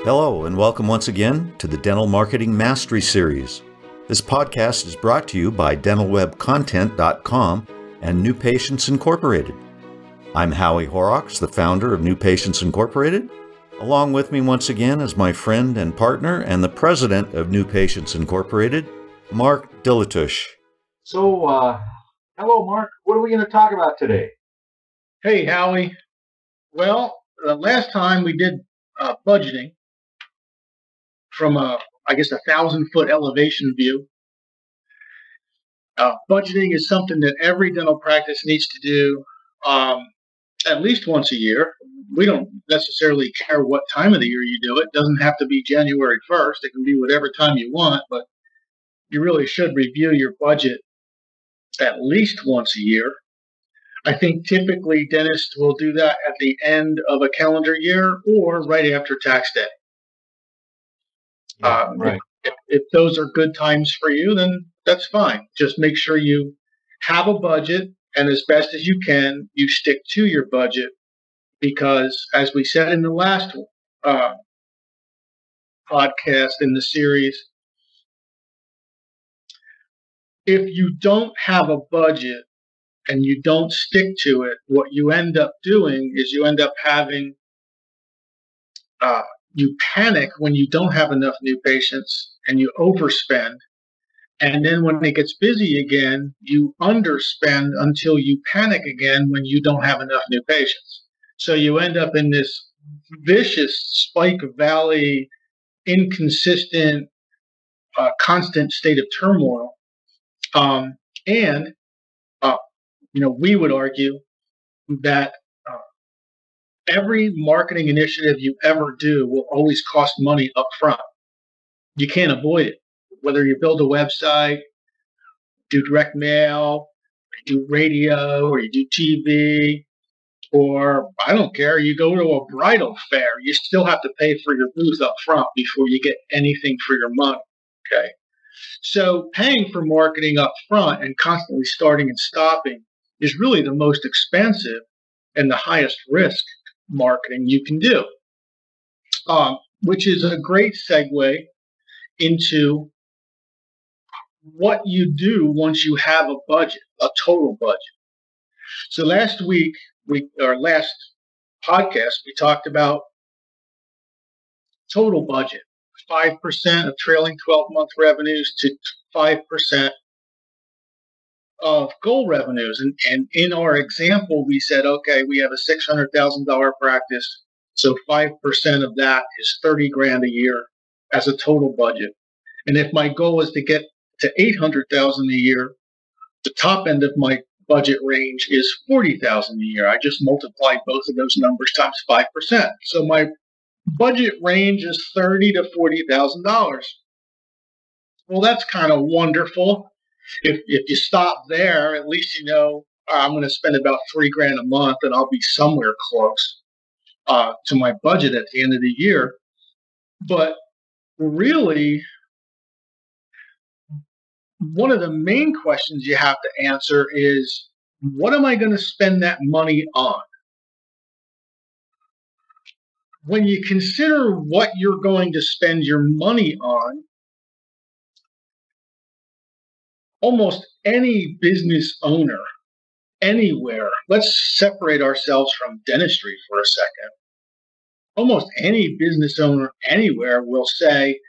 Hello, and welcome once again to the Dental Marketing Mastery Series. This podcast is brought to you by dentalwebcontent.com and New Patients Incorporated. I'm Howie Horrocks, the founder of New Patients Incorporated. Along with me once again is my friend and partner and the president of New Patients Incorporated, Mark Dilatush. So, hello, Mark. What are we going to talk about today? Hey, Howie. Well, last time we did budgeting from a 1,000-foot elevation view. Budgeting is something that every dental practice needs to do at least once a year. We don't necessarily care what time of the year you do it. It doesn't have to be January 1st. It can be whatever time you want, but you really should review your budget at least once a year. I think typically dentists will do that at the end of a calendar year or right after tax day. Right. If those are good times for you, then that's fine. Just make sure you have a budget, and as best as you can, you stick to your budget, because as we said in the last podcast in the series, if you don't have a budget and you don't stick to it, what you end up doing is you end up having you panic when you don't have enough new patients and you overspend. And then when it gets busy again, you underspend until you panic again when you don't have enough new patients. So you end up in this vicious spike valley, inconsistent, constant state of turmoil. We would argue that every marketing initiative you ever do will always cost money up front. You can't avoid it. Whether you build a website, do direct mail, do radio, or you do TV, or I don't care, you go to a bridal fair, you still have to pay for your booth up front before you get anything for your money. Okay. So paying for marketing up front and constantly starting and stopping is really the most expensive and the highest risk marketing you can do, which is a great segue into what you do once you have a budget, a total budget. So last podcast, we talked about total budget, 5% of trailing 12-month revenues to 5% of goal revenues. And in our example, we said, okay, we have a $600,000 practice. So 5% of that is $30,000 a year as a total budget. And if my goal is to get to $800,000 a year, the top end of my budget range is $40,000 a year. I just multiplied both of those numbers times 5%. So my budget range is $30,000 to $40,000. Well, that's kind of wonderful. If you stop there, at least you know I'm going to spend about $3,000 a month, and I'll be somewhere close to my budget at the end of the year. But really, one of the main questions you have to answer is, what am I going to spend that money on? When you consider what you're going to spend your money on, almost any business owner anywhere, let's separate ourselves from dentistry for a second. Almost any business owner anywhere will say,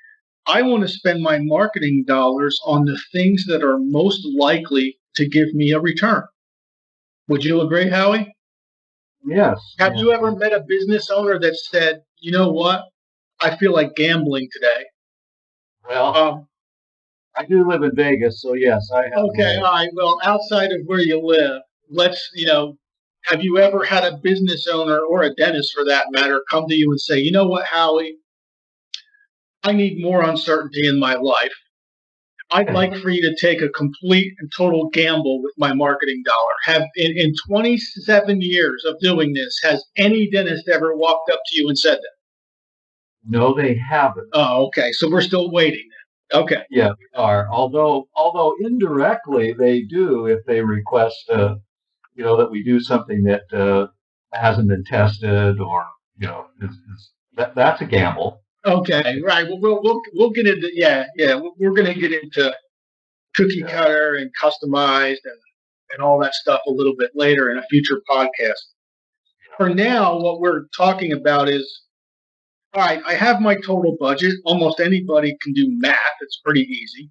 I want to spend my marketing dollars on the things that are most likely to give me a return. Would you agree, Howie? Yes. Have you ever met a business owner that said, you know what, I feel like gambling today? Well, I do live in Vegas, so yes, I have. Okay, all right. Well, outside of where you live, have you ever had a business owner, or a dentist for that matter, come to you and say, you know what, Howie, I need more uncertainty in my life. I'd like for you to take a complete and total gamble with my marketing dollar. In 27 years of doing this, has any dentist ever walked up to you and said that? No, they haven't. Oh, okay. So we're still waiting then. Okay. Yeah, we are. Although indirectly they do, if they request, that we do something that hasn't been tested, or that's a gamble. Okay, right. Well, we'll get into we're going to get into cookie cutter and customized and all that stuff a little bit later in a future podcast. For now, what we're talking about is, all right, I have my total budget. Almost anybody can do math. It's pretty easy.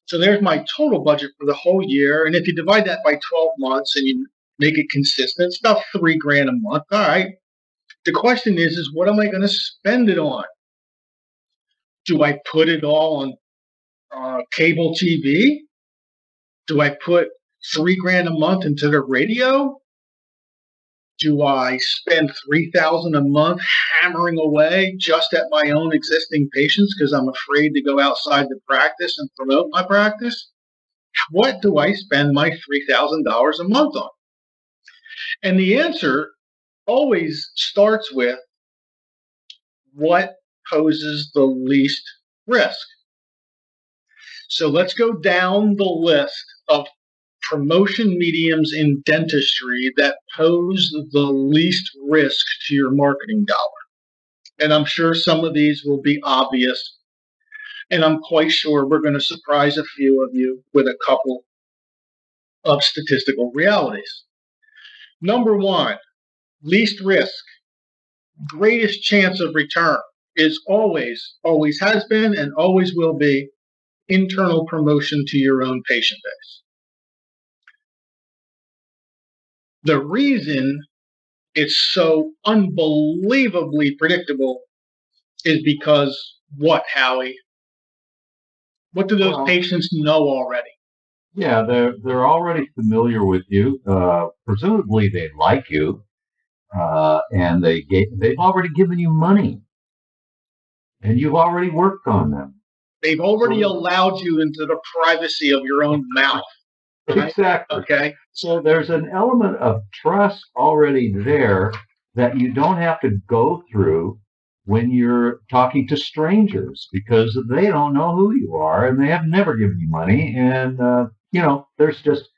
So there's my total budget for the whole year. And if you divide that by 12 months and you make it consistent, it's about $3,000 a month. All right. The question is what am I going to spend it on? Do I put it all on cable TV? Do I put $3,000 a month into the radio? Do I spend $3,000 a month hammering away just at my own existing patients because I'm afraid to go outside the practice and promote my practice? What do I spend my $3,000 a month on? And the answer always starts with what poses the least risk. So let's go down the list of promotion mediums in dentistry that pose the least risk to your marketing dollar. And I'm sure some of these will be obvious. And I'm quite sure we're going to surprise a few of you with a couple of statistical realities. Number one, least risk, greatest chance of return is always has been and always will be internal promotion to your own patient base. The reason it's so unbelievably predictable is because what, Howie? What do those patients know already? Yeah, they're already familiar with you. Presumably they like you, and they've already given you money, and you've already worked on them. They've already allowed you into the privacy of your own mouth. Right? Exactly. Okay. So there's an element of trust already there that you don't have to go through when you're talking to strangers because they don't know who you are and they have never given you money. And, there's just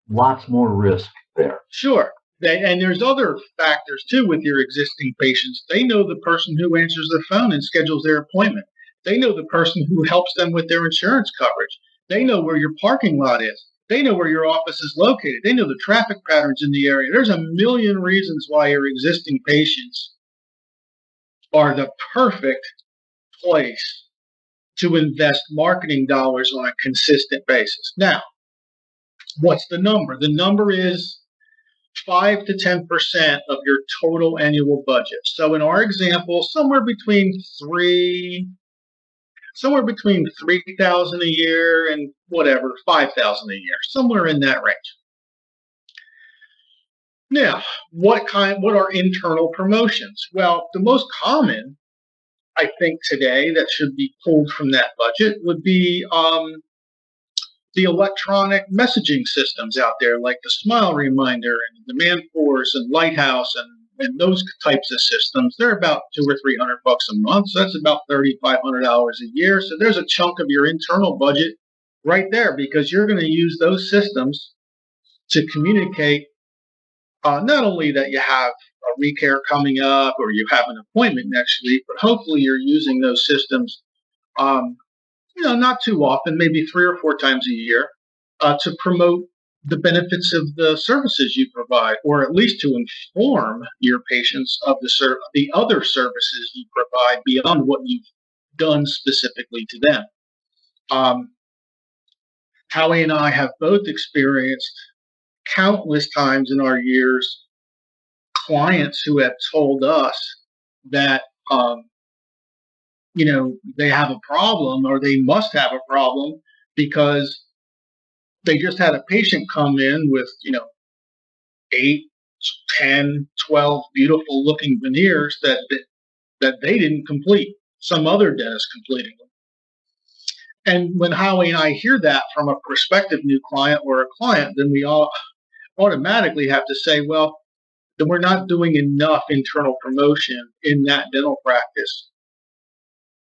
lots more risk there. Sure. And there's other factors, too, with your existing patients. They know the person who answers the phone and schedules their appointment. They know the person who helps them with their insurance coverage. They know where your parking lot is. They know where your office is located. They know the traffic patterns in the area. There's a million reasons why your existing patients are the perfect place to invest marketing dollars on a consistent basis. Now, what's the number? The number is 5 to 10% of your total annual budget. So in our example, somewhere between $3,000 a year and whatever, $5,000 a year, somewhere in that range. Now, what are internal promotions? Well, the most common, I think today, that should be pulled from that budget would be the electronic messaging systems out there, like the Smile Reminder and Demand Force and Lighthouse and those types of systems. They're about $200 or $300 a month, so that's about $3,500 a year. So there's a chunk of your internal budget right there because you're going to use those systems to communicate not only that you have a recare coming up or you have an appointment next week, but hopefully you're using those systems not too often, maybe 3 or 4 times a year, to promote the benefits of the services you provide, or at least to inform your patients of the other services you provide beyond what you've done specifically to them. Howie and I have both experienced countless times in our years clients who have told us that they have a problem or they must have a problem because they just had a patient come in with 8, 10, 12 beautiful looking veneers that they didn't complete. Some other dentist completing them. And when Howie and I hear that from a prospective new client or a client, then we all automatically have to say, well, then we're not doing enough internal promotion in that dental practice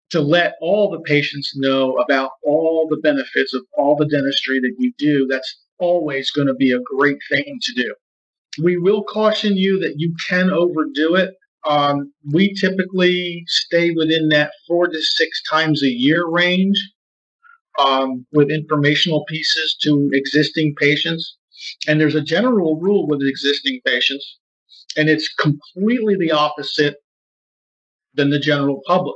to let all the patients know about all the benefits of all the dentistry that you do. That's always going to be a great thing to do. We will caution you that you can overdo it We typically stay within that 4 to 6 times a year range with informational pieces to existing patients. And there's a general rule with existing patients, and it's completely the opposite than the general public.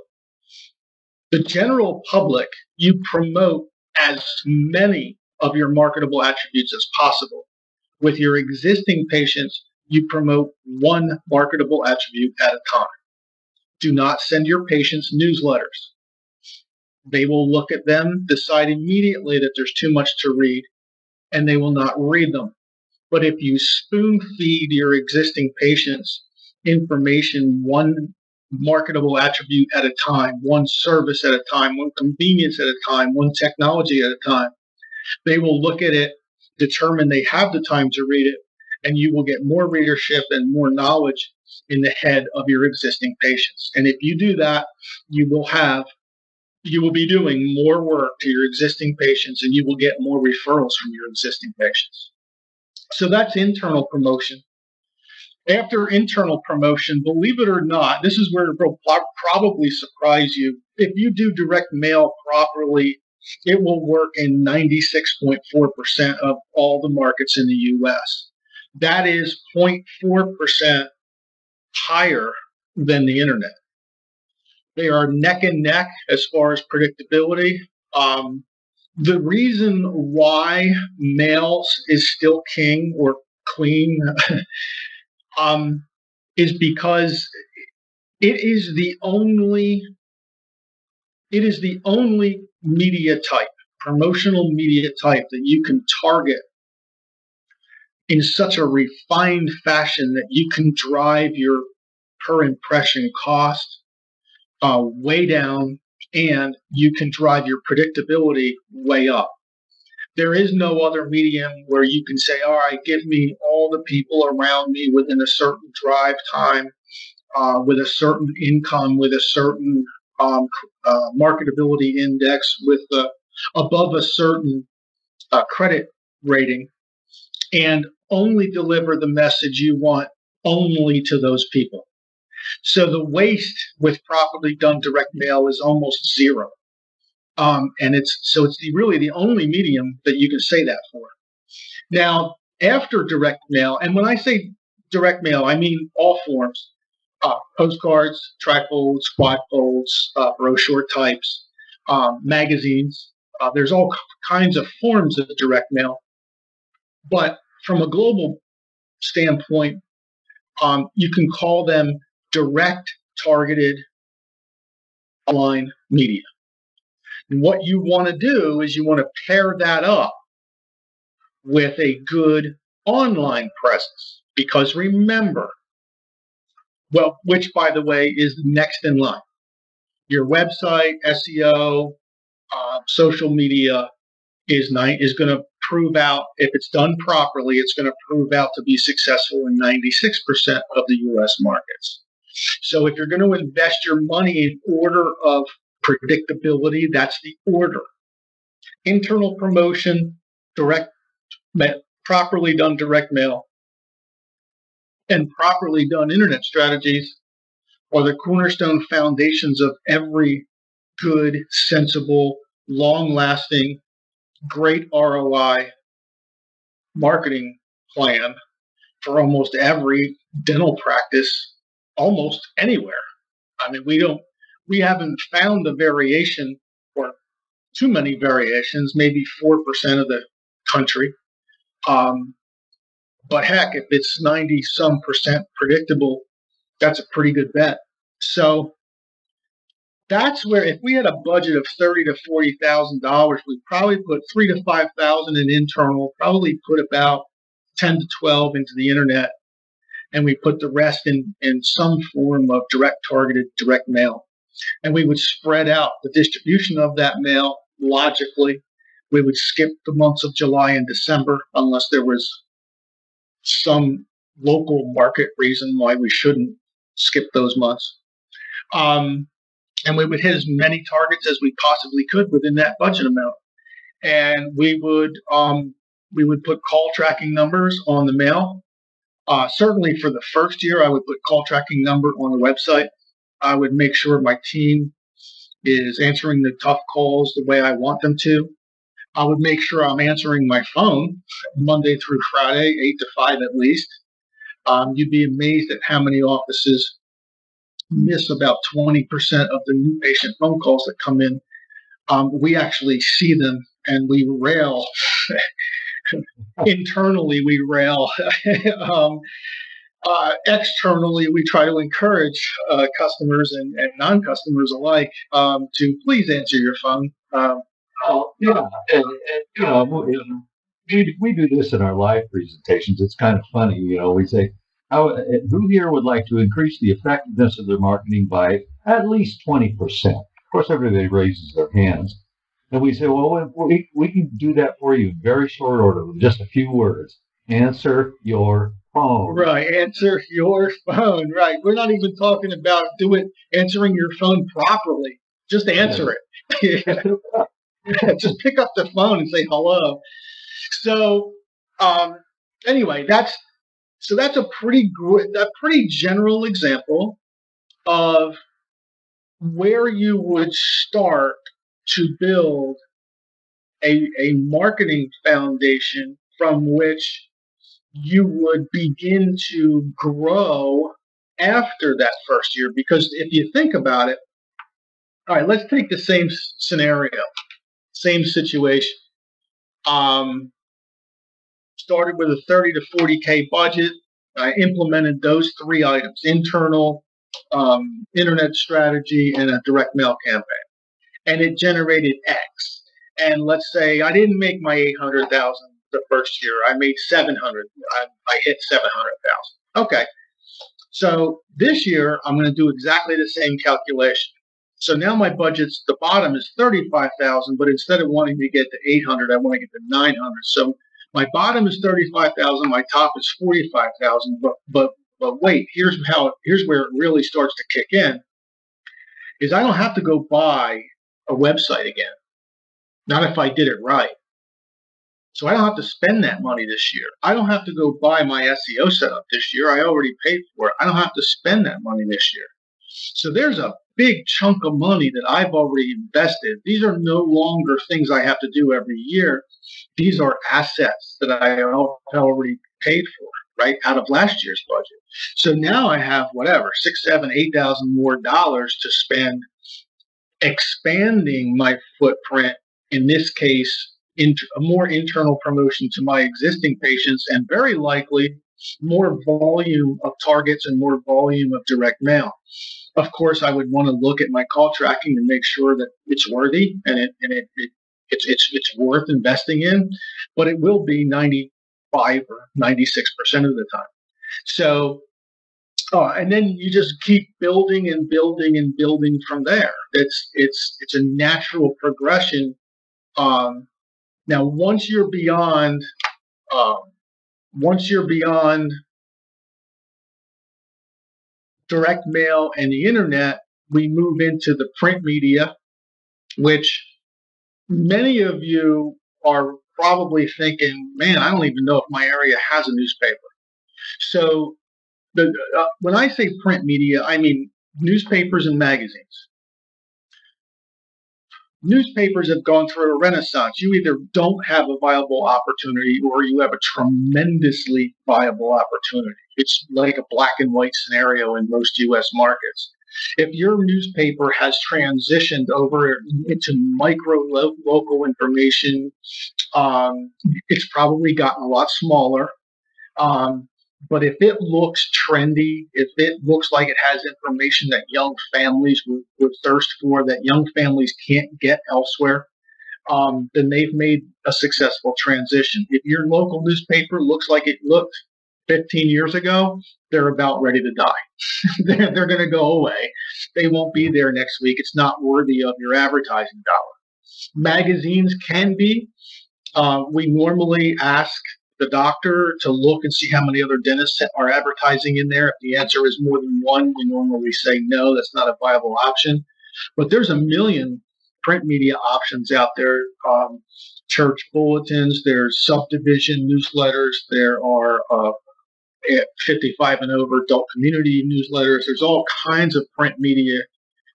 The general public, you promote as many of your marketable attributes as possible. With your existing patients, you promote one marketable attribute at a time. Do not send your patients newsletters. They will look at them, decide immediately that there's too much to read, and they will not read them. But if you spoon feed your existing patients information, one marketable attribute at a time, one service at a time, one convenience at a time, one technology at a time, they will look at it, determine they have the time to read it, and you will get more readership and more knowledge in the head of your existing patients. And if you do that, you will be doing more work to your existing patients, and you will get more referrals from your existing patients. So that's internal promotion. After internal promotion, believe it or not, this is where it will probably surprise you. If you do direct mail properly, it will work in 96.4% of all the markets in the U.S. That is 0.4% higher than the internet. They are neck and neck as far as predictability. The reason why mail is still king or queen is because it is the only media type, promotional media type, that you can target in such a refined fashion that you can drive your per impression cost way down, and you can drive your predictability way up. There is no other medium where you can say, all right, give me all the people around me within a certain drive time, with a certain income, with a certain marketability index, with above a certain credit rating, and only deliver the message you want only to those people. So the waste with properly done direct mail is almost zero. And it's really the only medium that you can say that for. Now, after direct mail, and when I say direct mail, I mean all forms, postcards, trifolds, quadfolds, brochure types, magazines. There's all kinds of forms of direct mail. But from a global standpoint, you can call them direct targeted online media. And what you want to do is you want to pair that up with a good online presence. Because remember, well, which, by the way, is next in line. Your website, SEO, social media is going to prove out, if it's done properly, it's going to prove out to be successful in 96% of the U.S. markets. So if you're going to invest your money in order of predictability, that's the order. Internal promotion, properly done direct mail, and properly done internet strategies are the cornerstone foundations of every good, sensible, long-lasting, great ROI marketing plan for almost every dental practice, almost anywhere. I mean, we haven't found a variation or too many variations, maybe 4% of the country. But heck, if it's 90-some% predictable, that's a pretty good bet. So that's where, if we had a budget of $30,000 to $40,000, we'd probably put $3,000 to $5,000 in internal, probably put about 10 to 12 into the internet, and we put the rest in some form of targeted direct mail. And we would spread out the distribution of that mail logically. We would skip the months of July and December unless there was some local market reason why we shouldn't skip those months. And we would hit as many targets as we possibly could within that budget amount. And we would put call tracking numbers on the mail. Certainly for the first year, I would put call tracking number on the website. I would make sure my team is answering the tough calls the way I want them to. I would make sure I'm answering my phone Monday through Friday, 8 to 5 at least. You'd be amazed at how many offices miss about 20% of the new patient phone calls that come in. We actually see them and we rail. Internally, we rail. Externally, we try to encourage customers and non-customers alike to please answer your phone. Yeah, we do this in our live presentations. It's kind of funny, we say, who here would like to increase the effectiveness of their marketing by at least 20%? Of course, everybody raises their hands. And we say, well, we can do that for you in very short order with just a few words. Answer your phone. Right, answer your phone. Right. We're not even talking about answering your phone properly. Just answer it. Just pick up the phone and say hello. So anyway, that's a pretty general example of where you would start to build a marketing foundation from which you would begin to grow after that first year. Because if you think about it, all right, let's take the same scenario, same situation. Started with a 30 to 40K budget. I implemented those three items: internal, internet strategy, and a direct mail campaign. And it generated X. And let's say I didn't make my 800,000 the first year. I made 700. I hit 700,000. Okay. So this year I'm going to do exactly the same calculation. So now my budget's, the bottom is 35,000, but instead of wanting to get to 800, I want to get to 900. So my bottom is 35,000. My top is 45,000. But wait, here's where it really starts to kick in. Is I don't have to go buy a website again. Not if I did it right. So I don't have to spend that money this year. I don't have to go buy my SEO setup this year. I already paid for it. I don't have to spend that money this year. So there's a big chunk of money that I've already invested. These are no longer things I have to do every year. These are assets that I already paid for, right, out of last year's budget. So now I have whatever, $6,000, $7,000, $8,000 more dollars to spend expanding my footprint, in this case, into a more internal promotion to my existing patients, and very likely more volume of targets and more volume of direct mail. Of course, I would want to look at my call tracking and make sure that it's worthy and it's worth investing in, but it will be 95 or 96% of the time. So, and then you just keep building and building and building from there. It's a natural progression. Now, once you're beyond direct mail and the internet, we move into the print media, which many of you are probably thinking, man, I don't even know if my area has a newspaper. So when I say print media, I mean newspapers and magazines. Newspapers have gone through a renaissance. You either don't have a viable opportunity or you have a tremendously viable opportunity. It's like a black and white scenario in most U.S. markets. If your newspaper has transitioned over into micro local information, it's probably gotten a lot smaller. But if it looks trendy, if it looks like it has information that young families would thirst for, that young families can't get elsewhere, then they've made a successful transition. If your local newspaper looks like it looked 15 years ago, they're about ready to die. They're going to go away. They won't be there next week. It's not worthy of your advertising dollar. Magazines can be. We normally ask the doctor to look and see how many other dentists are advertising in there. If the answer is more than one, we normally say no, that's not a viable option. But there's a million print media options out there. Church bulletins, there's subdivision newsletters, there are 55 and over, adult community newsletters. There's all kinds of print media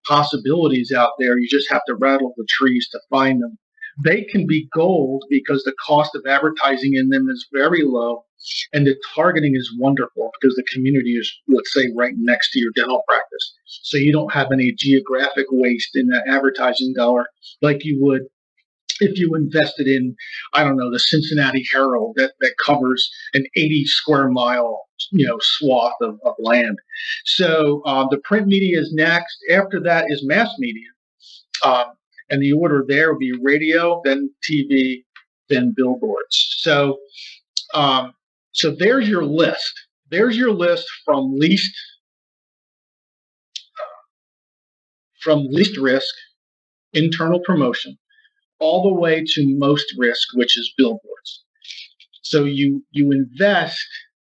possibilities out there. You just have to rattle the trees to find them. They can be gold because the cost of advertising in them is very low, and the targeting is wonderful because the community is, let's say, right next to your dental practice. So you don't have any geographic waste in that advertising dollar like you would if you invested in, I don't know, the Cincinnati Herald that covers an 80 square mile, swath of land. So the print media is next. After that is mass media. And the order there will be radio, then TV, then billboards. So there's your list. There's your list from least risk, internal promotion, all the way to most risk, which is billboards. So you invest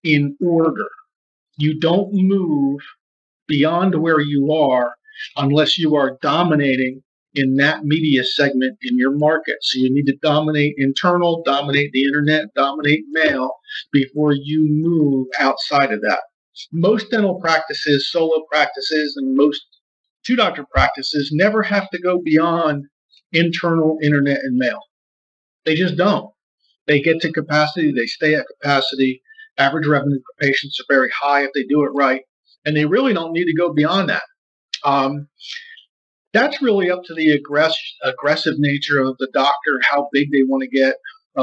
in order. You don't move beyond where you are unless you are dominating in that media segment in your market. So you need to dominate internal, dominate the internet, dominate mail before you move outside of that. Most dental practices, solo practices, and most two-doctor practices never have to go beyond internal, internet, and mail. They just don't. They get to capacity, they stay at capacity. Average revenue per patients are very high if they do it right, and they really don't need to go beyond that. That's really up to the aggressive nature of the doctor, how big they want to get,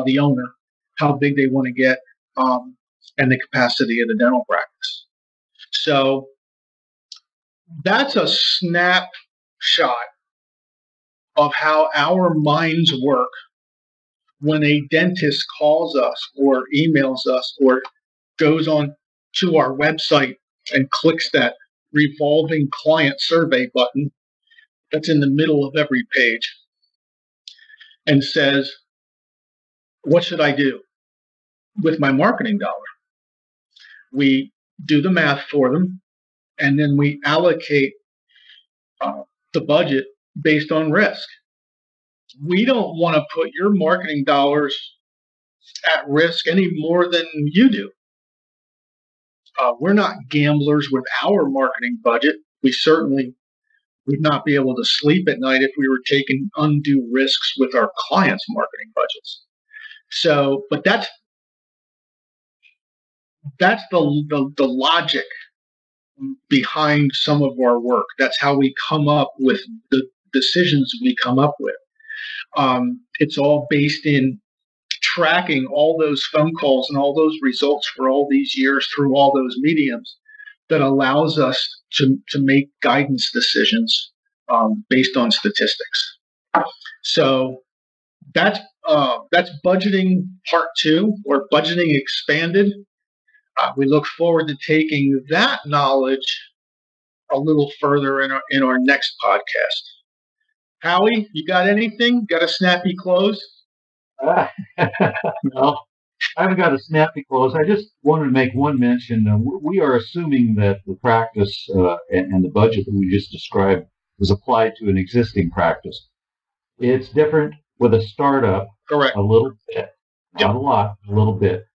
the owner, how big they want to get, and the capacity of the dental practice. So that's a snapshot of how our minds work when a dentist calls us or emails us or goes on to our website and clicks that revolving client survey button that's in the middle of every page and says, what should I do with my marketing dollar? We do the math for them, and then we allocate the budget based on risk. We don't want to put your marketing dollars at risk any more than you do. We're not gamblers with our marketing budget. We certainly would not be able to sleep at night if we were taking undue risks with our clients' marketing budgets. So, but that's the logic behind some of our work. That's how we come up with the decisions we come up with. It's all based in tracking all those phone calls and all those results for all these years through all those mediums that allows us to make guidance decisions based on statistics. So that's budgeting part 2, or budgeting expanded. We look forward to taking that knowledge a little further in our next podcast. Howie, you got anything? Got a snappy close? No, I haven't got a snappy close. I just wanted to make one mention. We are assuming that the practice and the budget that we just described is applied to an existing practice. It's different with a startup. Correct. A little bit, not a lot, a little bit.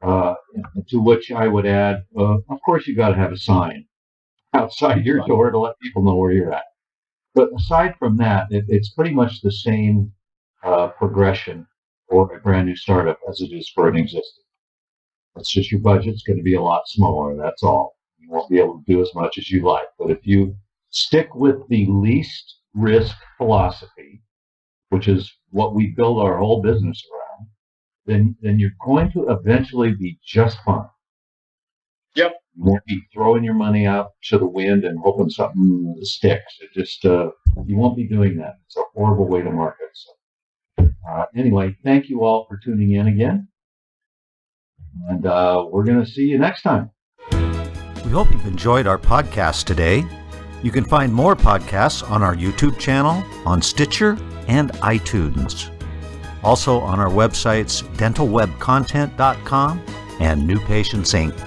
To which I would add, of course, you got to have a sign outside your door to let people know where you're at. But aside from that, it's pretty much the same progression for a brand new startup as it is for an existing. It's just your budget's going to be a lot smaller. That's all. You won't be able to do as much as you like. But if you stick with the least risk philosophy, which is what we build our whole business around, then you're going to eventually be just fine. Yep. You won't be throwing your money out to the wind and hoping something sticks. It just you won't be doing that. It's a horrible way to market. So, anyway, thank you all for tuning in again, and we're going to see you next time. We hope you've enjoyed our podcast today. You can find more podcasts on our YouTube channel, on Stitcher, and iTunes. Also on our websites, dentalwebcontent.com and newpatientsinc.com.